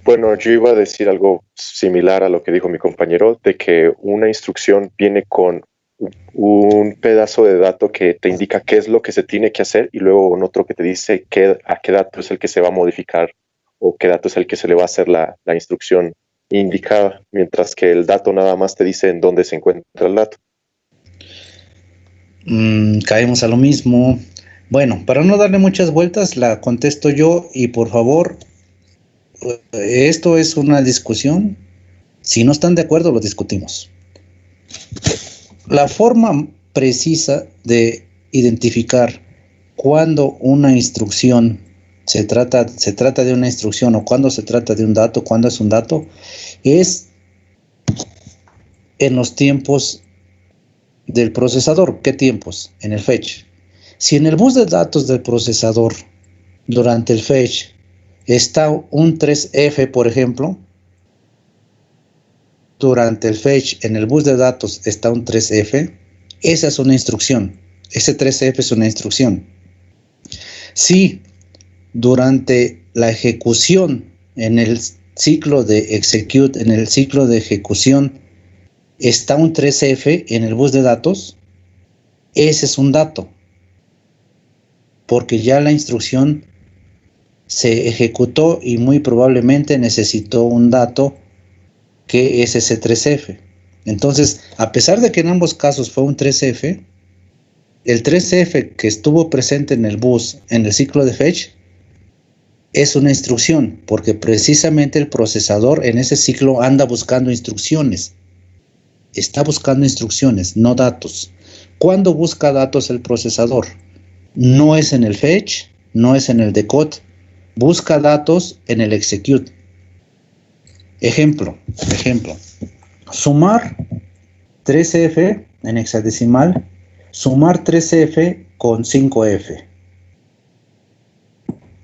Bueno, yo iba a decir algo similar a lo que dijo mi compañero, de que una instrucción viene con un pedazo de dato que te indica qué es lo que se tiene que hacer y luego un otro que te dice a qué dato es el que se va a modificar o qué dato es el que se le va a hacer la instrucción indicada, mientras que el dato nada más te dice en dónde se encuentra el dato. Caemos a lo mismo. Bueno, para no darle muchas vueltas, la contesto yo y por favor, esto es una discusión. Si no están de acuerdo, lo discutimos. La forma precisa de identificar cuando una instrucción se trata de una instrucción o cuando se trata de un dato, cuando es un dato, es en los tiempos del procesador. ¿Qué tiempos? En el fetch. Si en el bus de datos del procesador durante el fetch está un 3F, por ejemplo, durante el fetch en el bus de datos está un 3F, esa es una instrucción. Ese 3F es una instrucción. Si durante la ejecución en el ciclo de execute, en el ciclo de ejecución está un 3F en el bus de datos, ese es un dato, porque ya la instrucción se ejecutó y muy probablemente necesitó un dato que es ese 3F. Entonces, a pesar de que en ambos casos fue un 3F, el 3F que estuvo presente en el bus, en el ciclo de fetch, es una instrucción, porque precisamente el procesador en ese ciclo anda buscando instrucciones. Está buscando instrucciones, no datos. ¿Cuándo busca datos el procesador? No es en el fetch, no es en el decode, busca datos en el execute. Ejemplo, sumar 3F en hexadecimal, sumar 3F con 5F.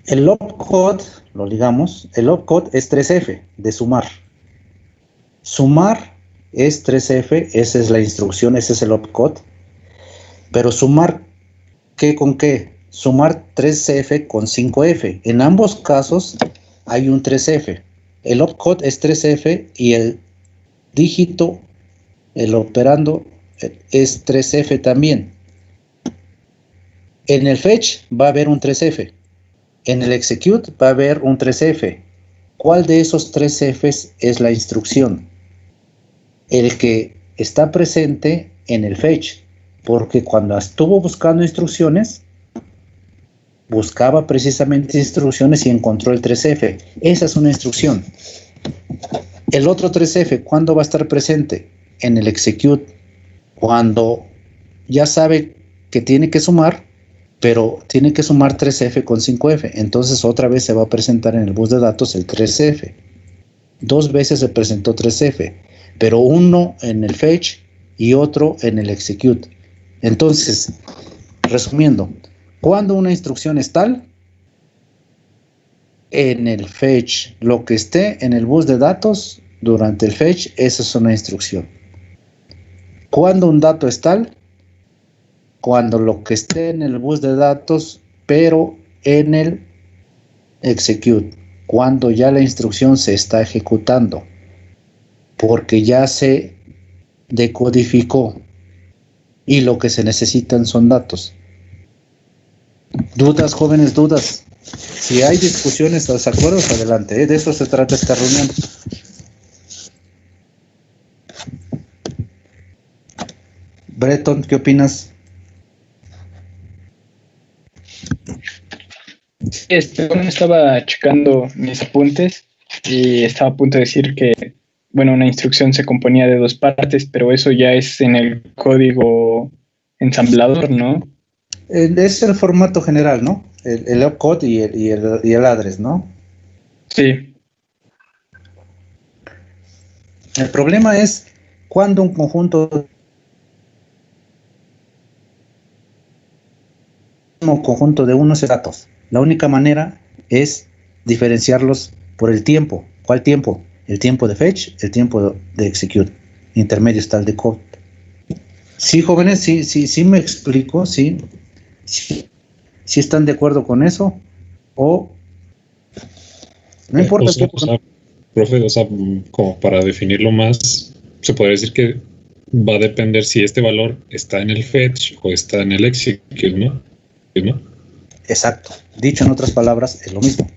El opcode, lo ligamos, el opcode es 3F de sumar. Sumar es 3F, esa es la instrucción, ese es el opcode. Pero sumar, ¿qué con qué? Sumar 3F con 5F. En ambos casos hay un 3F. El opcode es 3F y el dígito, el operando, es 3F también. En el fetch va a haber un 3F. En el execute va a haber un 3F. ¿Cuál de esos 3Fs es la instrucción? El que está presente en el fetch, porque cuando estuvo buscando instrucciones, buscaba precisamente instrucciones y encontró el 3F. Esa es una instrucción. El otro 3F, ¿cuándo va a estar presente? En el execute, cuando ya sabe que tiene que sumar, pero tiene que sumar 3F con 5F. Entonces otra vez se va a presentar en el bus de datos el 3F. 2 veces se presentó 3F, pero uno en el fetch y otro en el execute. Entonces, resumiendo, cuando una instrucción es tal, en el fetch, lo que esté en el bus de datos durante el fetch, esa es una instrucción. Cuando un dato es tal, cuando lo que esté en el bus de datos, pero en el execute, cuando ya la instrucción se está ejecutando, porque ya se decodificó y lo que se necesitan son datos. ¿Dudas, jóvenes, dudas? Si hay discusiones o desacuerdos, adelante, de eso se trata esta reunión. Breton, ¿qué opinas? Estaba checando mis apuntes y estaba a punto de decir que, bueno, una instrucción se componía de 2 partes, pero eso ya es en el código ensamblador, ¿no? Es el formato general, ¿no? El opcode y el address, ¿no? Sí. El problema es cuando un conjunto de unos datos. La única manera es diferenciarlos por el tiempo. ¿Cuál tiempo? El tiempo de fetch, el tiempo de execute. Intermedio está el de code. Sí, jóvenes, sí me explico, sí están de acuerdo con eso, o no importa. Profe, como para definirlo más, se podría decir que va a depender si este valor está en el fetch o está en el execute, ¿no? Exacto. Dicho en otras palabras, es lo mismo.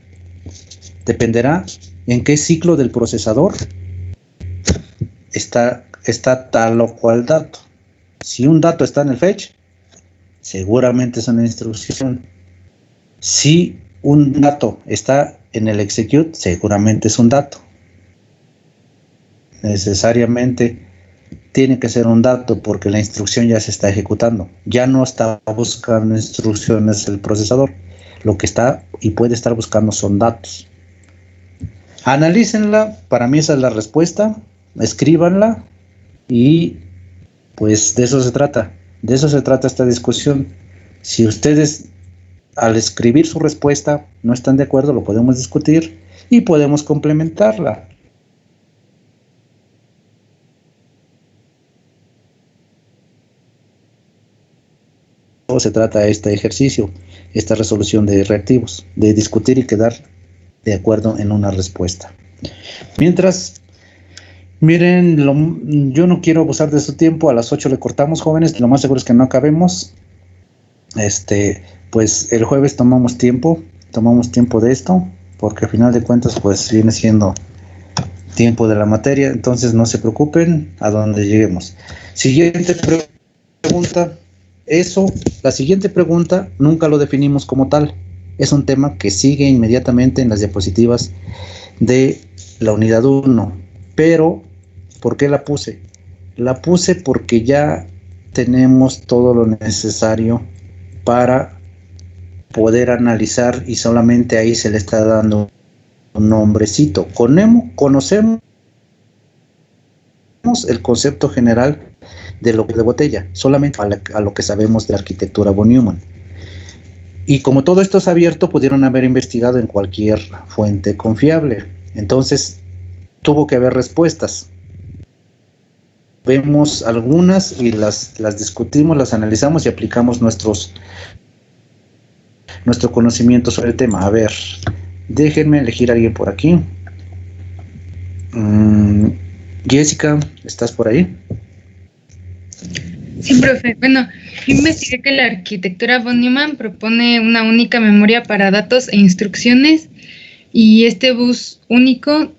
Dependerá en qué ciclo del procesador está tal o cual dato. Si un dato está en el fetch, seguramente es una instrucción. Si un dato está en el execute, seguramente es un dato. Necesariamente tiene que ser un dato porque la instrucción ya se está ejecutando. Ya no está buscando instrucciones el procesador. Lo que está y puede estar buscando son datos. Analícenla, para mí esa es la respuesta. Escríbanla y pues de eso se trata. De eso se trata esta discusión. Si ustedes al escribir su respuesta no están de acuerdo, lo podemos discutir y podemos complementarla. Se trata este ejercicio, esta resolución de reactivos, de discutir y quedar de acuerdo en una respuesta. Mientras, miren, yo no quiero abusar de su tiempo, a las 8 le cortamos, jóvenes, lo más seguro es que no acabemos. Pues el jueves tomamos tiempo de esto, porque al final de cuentas pues viene siendo tiempo de la materia, entonces no se preocupen a donde lleguemos. Siguiente pregunta. La siguiente pregunta nunca lo definimos como tal. Es un tema que sigue inmediatamente en las diapositivas de la unidad 1. Pero, ¿por qué la puse? La puse porque ya tenemos todo lo necesario para poder analizar y solamente ahí se le está dando un nombrecito. Conocemos el concepto general de lo de botella, solamente a lo que sabemos de arquitectura von Neumann. Y como todo esto es abierto, pudieron haber investigado en cualquier fuente confiable. Entonces, tuvo que haber respuestas. Vemos algunas y las discutimos, las analizamos y aplicamos nuestro conocimiento sobre el tema. A ver, déjenme elegir a alguien por aquí. Jessica, ¿estás por ahí? Sí, profe. Bueno, investigué que la arquitectura von Neumann propone una única memoria para datos e instrucciones, y este bus único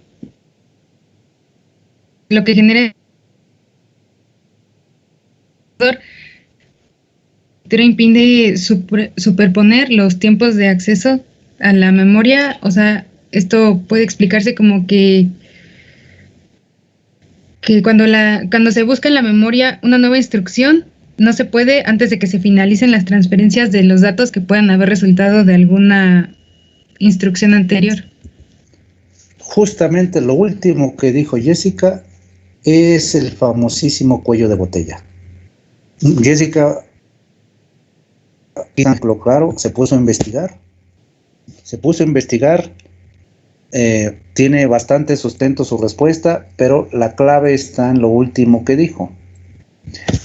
lo que genera impide superponer los tiempos de acceso a la memoria. O sea, esto puede explicarse como que cuando se busca en la memoria una nueva instrucción, no se puede antes de que se finalicen las transferencias de los datos que puedan haber resultado de alguna instrucción anterior. Justamente lo último que dijo Jessica es el famosísimo cuello de botella. Jessica, claro, se puso a investigar. Tiene bastante sustento su respuesta, pero la clave está en lo último que dijo.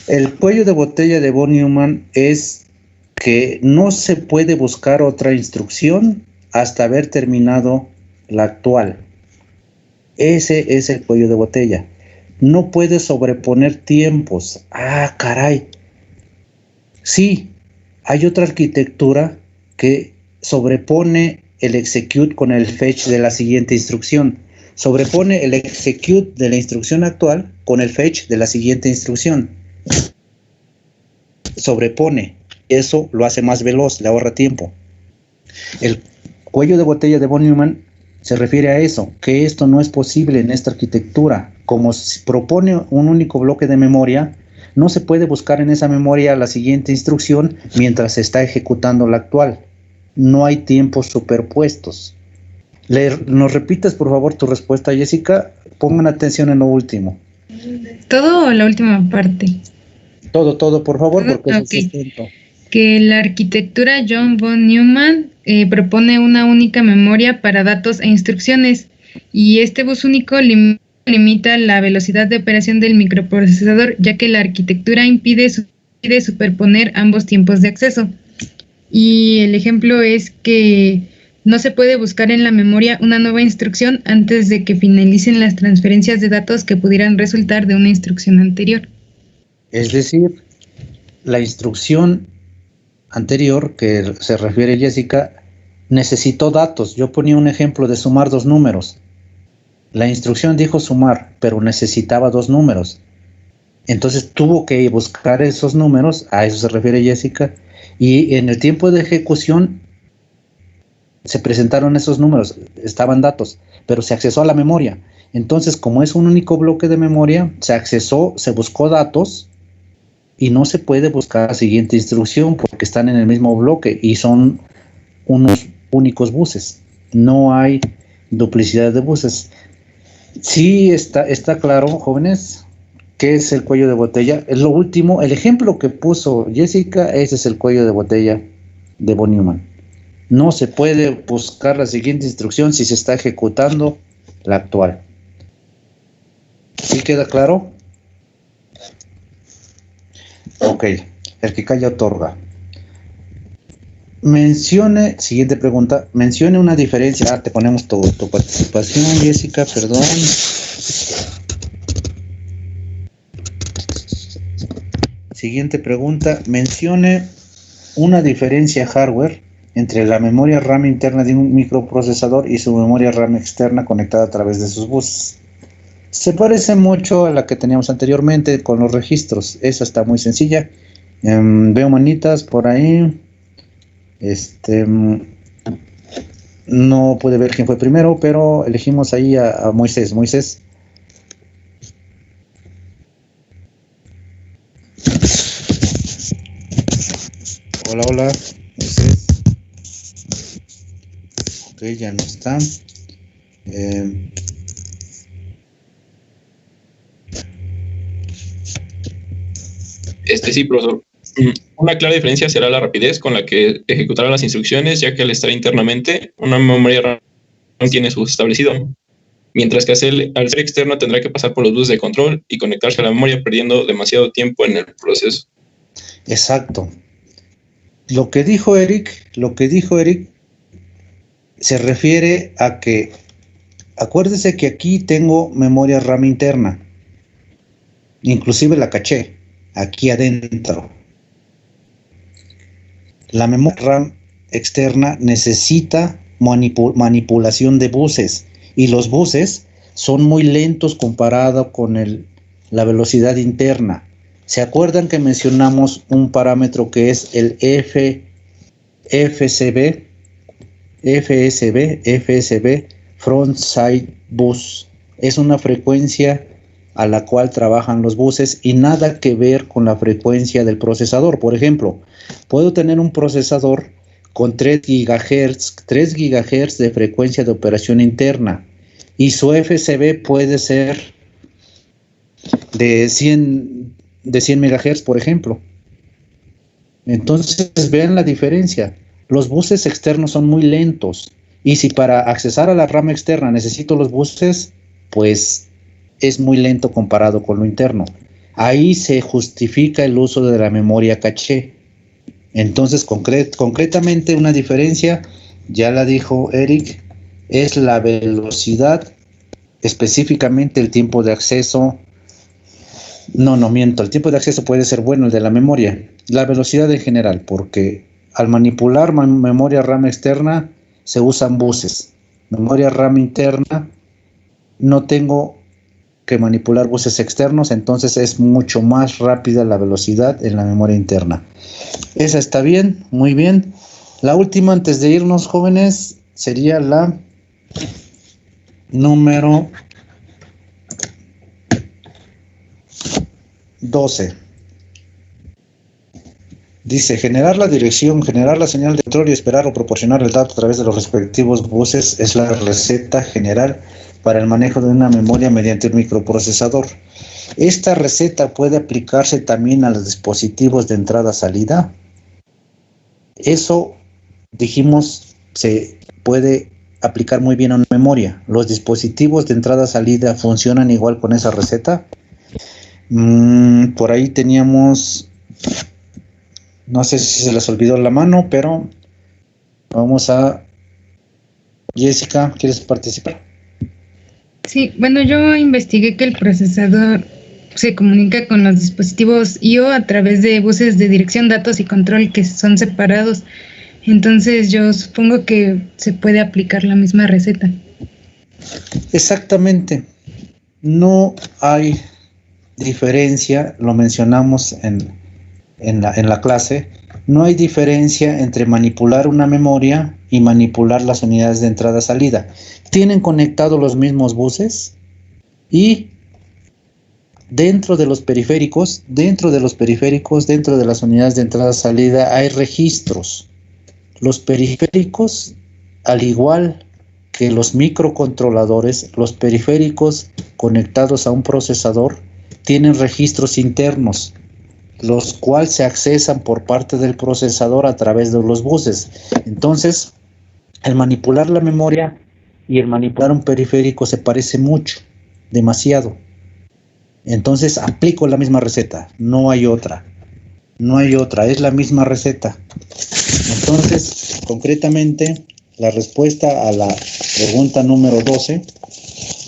El cuello de botella de von Neumann es que no se puede buscar otra instrucción hasta haber terminado la actual. Ese es el cuello de botella. No puede sobreponer tiempos. Ah, caray. Sí, hay otra arquitectura que sobrepone el execute con el fetch de la siguiente instrucción. Sobrepone el execute de la instrucción actual con el fetch de la siguiente instrucción. Sobrepone. Eso lo hace más veloz, le ahorra tiempo. El cuello de botella de von Neumann se refiere a eso, que esto no es posible en esta arquitectura. Como se propone un único bloque de memoria, no se puede buscar en esa memoria la siguiente instrucción mientras se está ejecutando la actual. No hay tiempos superpuestos. ¿Nos repites, por favor, tu respuesta, Jessica? Pongan atención en lo último. ¿Todo o la última parte? Todo, por favor, porque okay. Es sustento. Que la arquitectura John von Neumann propone una única memoria para datos e instrucciones, y este bus único limita la velocidad de operación del microprocesador, ya que la arquitectura impide superponer ambos tiempos de acceso. Y el ejemplo es que no se puede buscar en la memoria una nueva instrucción antes de que finalicen las transferencias de datos que pudieran resultar de una instrucción anterior. Es decir, la instrucción anterior que se refiere Jessica necesitó datos. Yo ponía un ejemplo de sumar dos números. La instrucción dijo sumar, pero necesitaba dos números. Entonces tuvo que buscar esos números, a eso se refiere Jessica, y en el tiempo de ejecución se presentaron esos números, estaban datos, pero se accesó a la memoria. Entonces, como es un único bloque de memoria, se buscó datos y no se puede buscar la siguiente instrucción porque están en el mismo bloque y son unos únicos buses. No hay duplicidad de buses. Sí está claro, jóvenes, ¿qué es el cuello de botella? Es lo último, el ejemplo que puso Jessica, ese es el cuello de botella de von Neumann. No se puede buscar la siguiente instrucción si se está ejecutando la actual. ¿Sí queda claro? Ok, el que calla otorga. Siguiente pregunta, mencione una diferencia. Te ponemos tu participación, Jessica, perdón. Siguiente pregunta, mencione una diferencia hardware entre la memoria RAM interna de un microprocesador y su memoria RAM externa conectada a través de sus buses. Se parece mucho a la que teníamos anteriormente con los registros. Esa está muy sencilla. Veo manitas por ahí. No pude ver quién fue primero, pero elegimos ahí a Moisés. Moisés. Hola, Moisés. Ok, ya no está. Sí, profesor. Una clara diferencia será la rapidez con la que ejecutarán las instrucciones, ya que al estar internamente, una memoria RAM no tiene su uso establecido, mientras que al ser externa tendrá que pasar por los buses de control y conectarse a la memoria, perdiendo demasiado tiempo en el proceso. Exacto. Lo que dijo Eric se refiere a que, acuérdese que aquí tengo memoria RAM interna, inclusive la caché, aquí adentro. La memoria RAM externa necesita manipulación de buses, y los buses son muy lentos comparado con la velocidad interna. ¿Se acuerdan que mencionamos un parámetro que es el FSB, Front Side Bus? Es una frecuencia a la cual trabajan los buses y nada que ver con la frecuencia del procesador. Por ejemplo, puedo tener un procesador con 3 GHz de frecuencia de operación interna, y su FSB puede ser de 100 MHz, por ejemplo. Entonces, vean la diferencia. Los buses externos son muy lentos, y si para accesar a la RAM externa necesito los buses, pues es muy lento comparado con lo interno. Ahí se justifica el uso de la memoria caché. Entonces, concretamente, una diferencia, ya la dijo Eric, es la velocidad, específicamente el tiempo de acceso. El tiempo de acceso puede ser bueno, el de la memoria. La velocidad en general, porque al manipular memoria RAM externa se usan buses. Memoria RAM interna no tengo que manipular buses externos, entonces es mucho más rápida la velocidad en la memoria interna. Esa está bien, muy bien. La última antes de irnos, jóvenes, sería la número 12. Dice, generar la dirección, generar la señal de control y esperar o proporcionar el dato a través de los respectivos buses es la receta general para el manejo de una memoria mediante un microprocesador. Esta receta puede aplicarse también a los dispositivos de entrada-salida. Eso, dijimos, se puede aplicar muy bien a una memoria. Los dispositivos de entrada-salida funcionan igual con esa receta. Por ahí teníamos, no sé si se les olvidó la mano, pero vamos a... Jessica, ¿quieres participar? Sí, bueno, yo investigué que el procesador se comunica con los dispositivos I/O a través de buses de dirección, datos y control que son separados. Entonces yo supongo que se puede aplicar la misma receta. Exactamente. No hay diferencia, lo mencionamos en la clase, no hay diferencia entre manipular una memoria y manipular las unidades de entrada-salida. Tienen conectados los mismos buses y dentro de los periféricos, dentro de las unidades de entrada-salida hay registros. Los periféricos, al igual que los microcontroladores, los periféricos conectados a un procesador tienen registros internos, los cuales se accesan por parte del procesador a través de los buses. Entonces, el manipular la memoria y el manipular un periférico se parece mucho, demasiado. Entonces, aplico la misma receta, no hay otra, es la misma receta. Entonces, concretamente, la respuesta a la pregunta número 12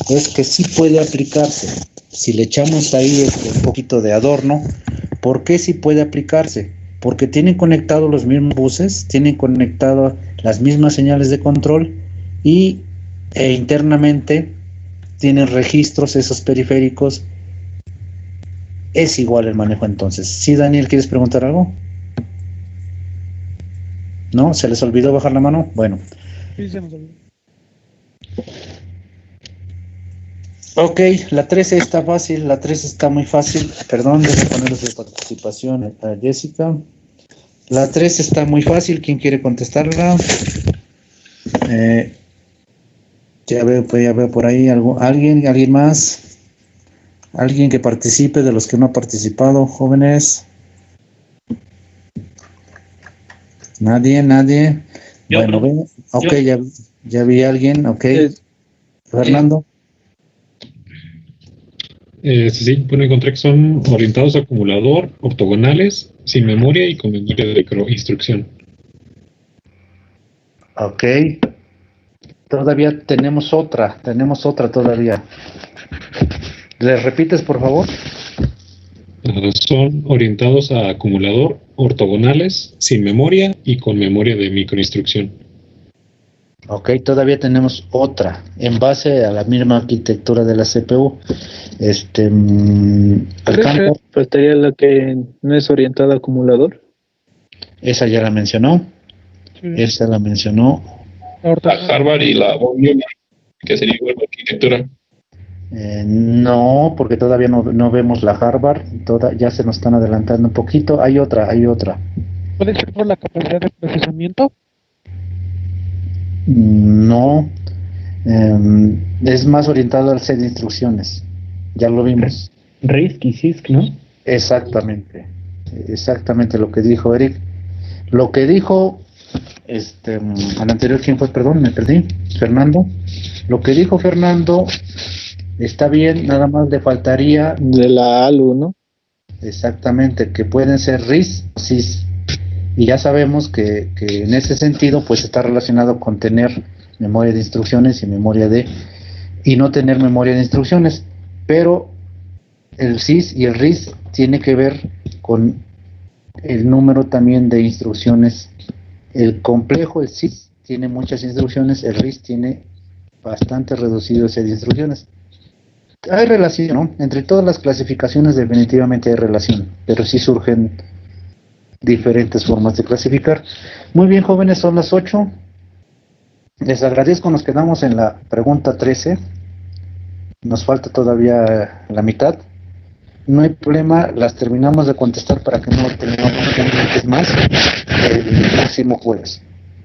es que sí puede aplicarse. Si le echamos ahí un poquito de adorno, ¿por qué sí puede aplicarse? Porque tienen conectados los mismos buses, tienen conectadas las mismas señales de control e internamente tienen registros esos periféricos. Es igual el manejo entonces. ¿Sí, Daniel, quieres preguntar algo? ¿No? ¿Se les olvidó bajar la mano? Bueno. Sí, se nos olvidó. Ok, la 13 está fácil, la 13 está muy fácil. Perdón, debo ponerles de participación a Jessica. La 13 está muy fácil. ¿Quién quiere contestarla? Ya veo por ahí alguien más. Alguien que participe de los que no ha participado, jóvenes. Nadie. Yo. Bueno, ven, ok, Yo. ya vi a alguien, ok. Fernando. Sí, bueno, encontré que son orientados a acumulador, ortogonales, sin memoria y con memoria de microinstrucción. Ok. Todavía tenemos otra todavía. ¿Les repites, por favor? Son orientados a acumulador, ortogonales, sin memoria y con memoria de microinstrucción. Ok, todavía tenemos otra, en base a la misma arquitectura de la CPU. Alejandro, Faltaría la que no es orientada a acumulador. esa ya la mencionó. Esa la mencionó. La Harvard y la Von Neumann, que sería igual la arquitectura. No, porque todavía no vemos la Harvard, ya se nos están adelantando un poquito. Hay otra. ¿Puede ser por la capacidad de procesamiento? No, es más orientado al set de instrucciones. Ya lo vimos. RISC y CISC, ¿no? Exactamente lo que dijo Eric. Lo que dijo al anterior, ¿quién fue? Perdón, me perdí. Fernando. Lo que dijo Fernando está bien, nada más le faltaría de la ALU, ¿no? Exactamente, que pueden ser RISC o CISC. Y ya sabemos que en ese sentido pues está relacionado con tener memoria de instrucciones y no tener memoria de instrucciones, pero el CISC y el RISC tiene que ver con el número también de instrucciones. El complejo, el CISC, tiene muchas instrucciones, el RISC tiene bastante reducido ese de instrucciones. Hay relación, ¿no? Entre todas las clasificaciones definitivamente hay relación, pero sí surgen diferentes formas de clasificar. Muy bien, jóvenes, son las 8. Les agradezco, nos quedamos en la pregunta 13. Nos falta todavía la mitad. No hay problema, las terminamos de contestar para que no tengamos pendientes más el próximo jueves.